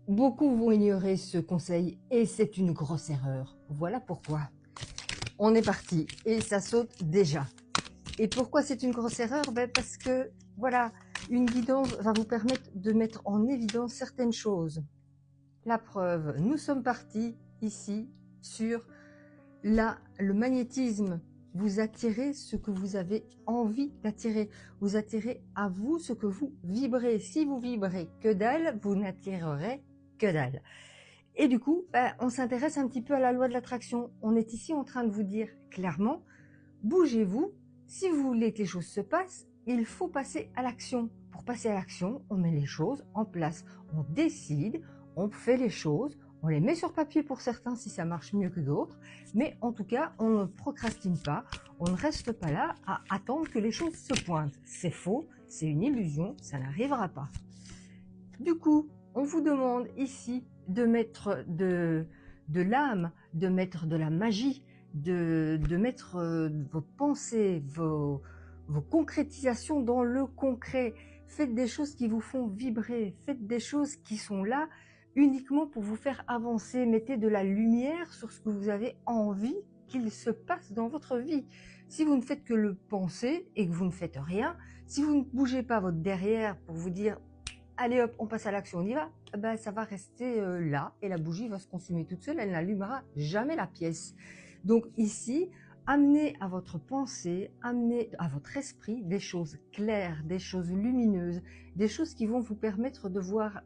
Beaucoup vont ignorer ce conseil et c'est une grosse erreur. Voilà pourquoi. On est parti et ça saute déjà. Et pourquoi c'est une grosse erreur? Parce que, voilà, une guidance va vous permettre de mettre en évidence certaines choses. La preuve, nous sommes partis ici sur le magnétisme. Vous attirez ce que vous avez envie d'attirer. Vous attirez à vous ce que vous vibrez. Si vous vibrez que dalle, vous n'attirerez que dalle. Et du coup, on s'intéresse un petit peu à la loi de l'attraction. On est ici en train de vous dire clairement, bougez-vous. Si vous voulez que les choses se passent, il faut passer à l'action. Pour passer à l'action, on met les choses en place. On décide, on fait les choses, on les met sur papier pour certains si ça marche mieux que d'autres. Mais en tout cas, on ne procrastine pas. On ne reste pas là à attendre que les choses se pointent. C'est faux, c'est une illusion, ça n'arrivera pas. Du coup, on vous demande ici de mettre de l'âme, de mettre de la magie, de mettre vos pensées, vos concrétisations dans le concret. Faites des choses qui vous font vibrer, faites des choses qui sont là uniquement pour vous faire avancer. Mettez de la lumière sur ce que vous avez envie qu'il se passe dans votre vie. Si vous ne faites que le penser et que vous ne faites rien, si vous ne bougez pas votre derrière pour vous dire allez hop, on passe à l'action, on y va, ça va rester là et la bougie va se consumer toute seule, elle n'allumera jamais la pièce. Donc ici, amenez à votre pensée, amenez à votre esprit des choses claires, des choses lumineuses, des choses qui vont vous permettre de voir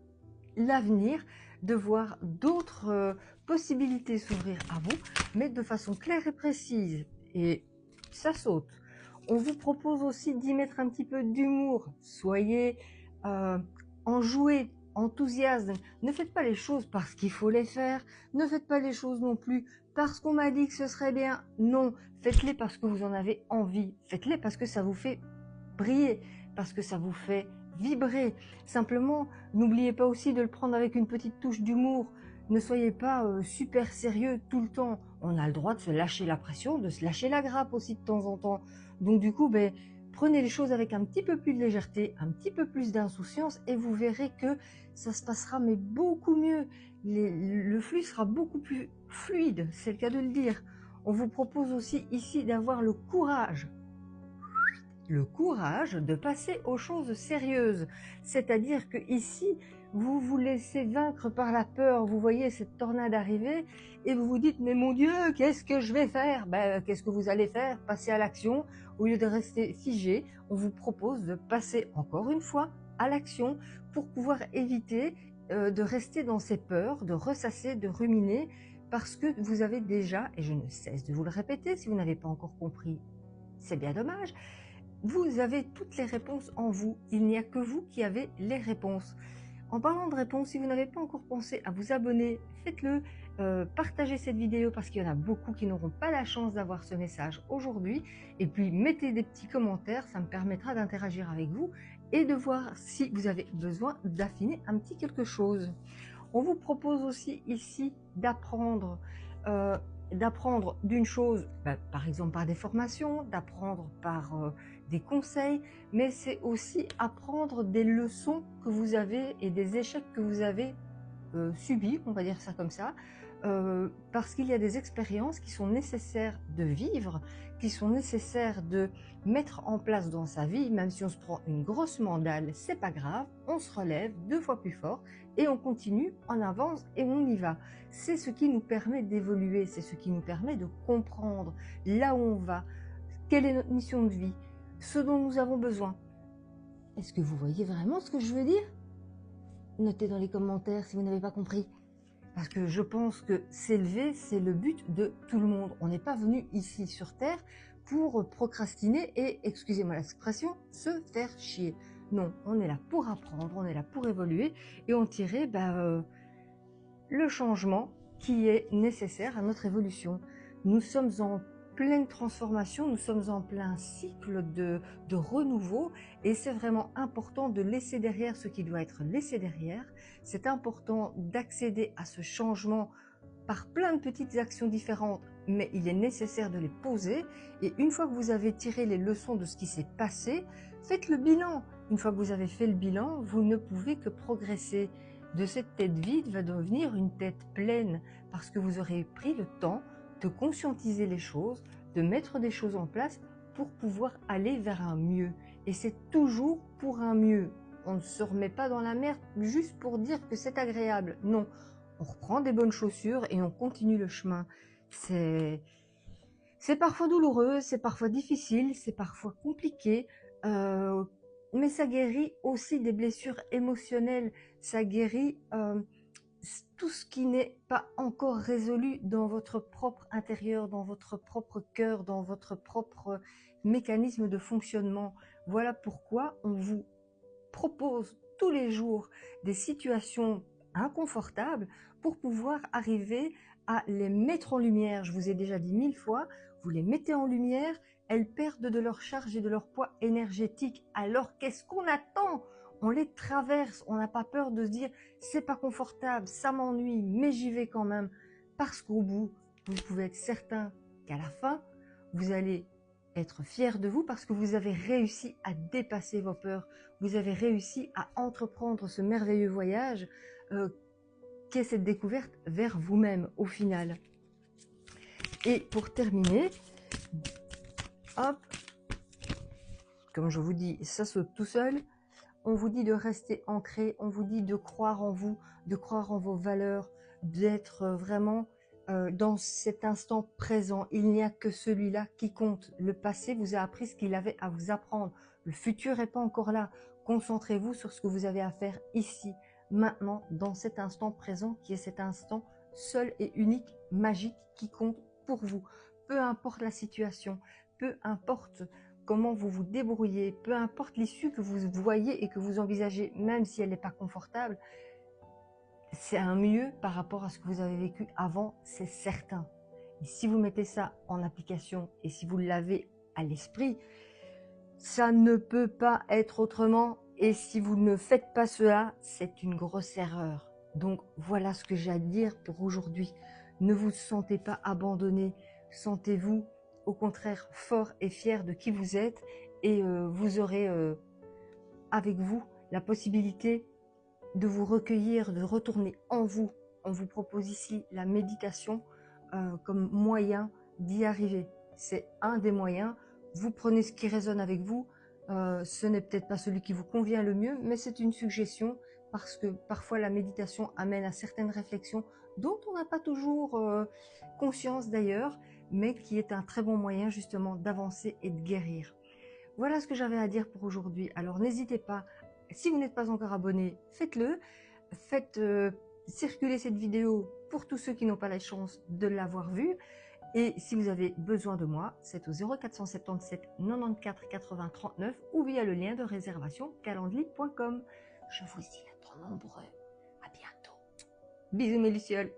l'avenir, de voir d'autres possibilités s'ouvrir à vous, mais de façon claire et précise. Et ça saute. On vous propose aussi d'y mettre un petit peu d'humour. Soyez enjoués, enthousiastes. Ne faites pas les choses parce qu'il faut les faire. Ne faites pas les choses non plus parce qu'on m'a dit que ce serait bien. Non, faites-les parce que vous en avez envie. Faites-les parce que ça vous fait briller, parce que ça vous fait vibrer. Simplement, n'oubliez pas aussi de le prendre avec une petite touche d'humour. Ne soyez pas super sérieux tout le temps. On a le droit de se lâcher la pression, de se lâcher la grappe aussi de temps en temps. Donc du coup, prenez les choses avec un petit peu plus de légèreté, un petit peu plus d'insouciance et vous verrez que ça se passera mais beaucoup mieux. Le flux sera beaucoup plus fluide, c'est le cas de le dire. On vous propose aussi ici d'avoir le courage de passer aux choses sérieuses. C'est-à-dire que ici, vous vous laissez vaincre par la peur. Vous voyez cette tornade arriver et vous vous dites, mais mon Dieu, qu'est-ce que je vais faire? Qu'est-ce que vous allez faire? Passer à l'action. Au lieu de rester figé, on vous propose de passer encore une fois à l'action pour pouvoir éviter de rester dans ces peurs, de ressasser, de ruminer, parce que vous avez déjà, et je ne cesse de vous le répéter, si vous n'avez pas encore compris, c'est bien dommage, vous avez toutes les réponses en vous. Il n'y a que vous qui avez les réponses. En parlant de réponses, si vous n'avez pas encore pensé à vous abonner, faites-le. Partagez cette vidéo parce qu'il y en a beaucoup qui n'auront pas la chance d'avoir ce message aujourd'hui. Et puis mettez des petits commentaires, ça me permettra d'interagir avec vous et de voir si vous avez besoin d'affiner un petit quelque chose. On vous propose aussi ici d'apprendre d'une chose, par exemple par des formations, d'apprendre par des conseils, mais c'est aussi apprendre des leçons que vous avez et des échecs que vous avez subis, on va dire ça comme ça, parce qu'il y a des expériences qui sont nécessaires de vivre, qui sont nécessaires de mettre en place dans sa vie. Même si on se prend une grosse mandale, c'est pas grave, on se relève 2 fois plus fort et on continue, on avance et on y va. C'est ce qui nous permet d'évoluer, c'est ce qui nous permet de comprendre là où on va, quelle est notre mission de vie, ce dont nous avons besoin. Est-ce que vous voyez vraiment ce que je veux dire? Notez dans les commentaires si vous n'avez pas compris. Parce que je pense que s'élever, c'est le but de tout le monde. On n'est pas venu ici sur Terre pour procrastiner et, excusez-moi l'expression, se faire chier. Non, on est là pour apprendre, on est là pour évoluer et en tirer le changement qui est nécessaire à notre évolution. Nous sommes en pleine transformation, nous sommes en plein cycle de renouveau et c'est vraiment important de laisser derrière ce qui doit être laissé derrière. C'est important d'accéder à ce changement par plein de petites actions différentes, mais il est nécessaire de les poser et une fois que vous avez tiré les leçons de ce qui s'est passé, faites le bilan. Une fois que vous avez fait le bilan, vous ne pouvez que progresser. De cette tête vide va devenir une tête pleine parce que vous aurez pris le temps de conscientiser les choses, de mettre des choses en place pour pouvoir aller vers un mieux. Et c'est toujours pour un mieux. On ne se remet pas dans la merde juste pour dire que c'est agréable. Non, on reprend des bonnes chaussures et on continue le chemin. C'est parfois douloureux, c'est parfois difficile, c'est parfois compliqué, mais ça guérit aussi des blessures émotionnelles. Ça guérit tout ce qui n'est pas encore résolu dans votre propre intérieur, dans votre propre cœur, dans votre propre mécanisme de fonctionnement. Voilà pourquoi on vous propose tous les jours des situations inconfortables pour pouvoir arriver à les mettre en lumière. Je vous ai déjà dit 1000 fois, vous les mettez en lumière, elles perdent de leur charge et de leur poids énergétique. Alors qu'est-ce qu'on attend? On les traverse, on n'a pas peur de se dire c'est pas confortable, ça m'ennuie, mais j'y vais quand même. Parce qu'au bout, vous pouvez être certain qu'à la fin, vous allez être fier de vous parce que vous avez réussi à dépasser vos peurs. Vous avez réussi à entreprendre ce merveilleux voyage qu'est cette découverte vers vous-même au final. Et pour terminer, hop, comme je vous dis, ça saute tout seul. On vous dit de rester ancré, on vous dit de croire en vous, de croire en vos valeurs, d'être vraiment dans cet instant présent. Il n'y a que celui-là qui compte. Le passé vous a appris ce qu'il avait à vous apprendre. Le futur n'est pas encore là. Concentrez-vous sur ce que vous avez à faire ici, maintenant, dans cet instant présent qui est cet instant seul et unique, magique, qui compte pour vous. Peu importe la situation, peu importe comment vous vous débrouillez, peu importe l'issue que vous voyez et que vous envisagez, même si elle n'est pas confortable, c'est un mieux par rapport à ce que vous avez vécu avant, c'est certain. Et si vous mettez ça en application et si vous l'avez à l'esprit, ça ne peut pas être autrement. Et si vous ne faites pas cela, c'est une grosse erreur. Donc voilà ce que j'ai à dire pour aujourd'hui. Ne vous sentez pas abandonné, sentez-vous au contraire fort et fier de qui vous êtes et vous aurez avec vous la possibilité de vous recueillir, de retourner en vous. On vous propose ici la méditation comme moyen d'y arriver. C'est un des moyens. Vous prenez ce qui résonne avec vous. Ce n'est peut-être pas celui qui vous convient le mieux, mais c'est une suggestion parce que parfois la méditation amène à certaines réflexions dont on n'a pas toujours conscience d'ailleurs, mais qui est un très bon moyen justement d'avancer et de guérir. Voilà ce que j'avais à dire pour aujourd'hui. Alors n'hésitez pas, si vous n'êtes pas encore abonné, faites-le. Faites circuler cette vidéo pour tous ceux qui n'ont pas la chance de l'avoir vue. Et si vous avez besoin de moi, c'est au 0477 94 80 39 ou via le lien de réservation calendly.com. Je vous dis à trop nombreux. À bientôt. Bisous mes lucioles.